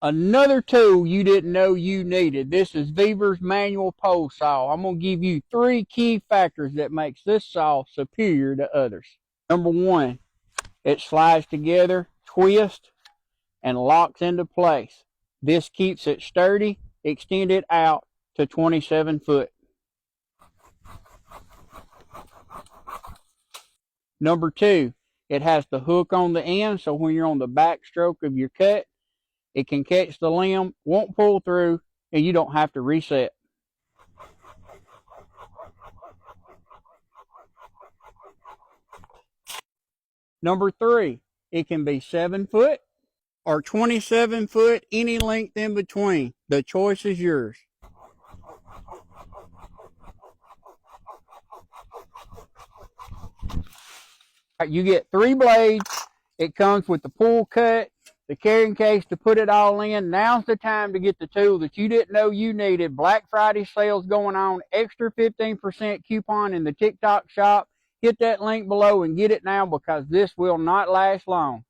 Another tool you didn't know you needed. This is Weaver's manual pole saw. I'm going to give you 3 key factors that makes this saw superior to others. Number 1, it slides together, twists, and locks into place. This keeps it sturdy, extended out to 27 foot. Number 2, it has the hook on the end, so when you're on the back stroke of your cut, it can catch the limb, won't pull through, and you don't have to reset. Number 3, it can be 7 foot or 27 foot, any length in between. The choice is yours. You get 3 blades. It comes with the pull cut, the carrying case to put it all in. Now's the time to get the tool that you didn't know you needed. Black Friday sales going on. Extra 15% coupon in the TikTok shop. Hit that link below and get it now because this will not last long.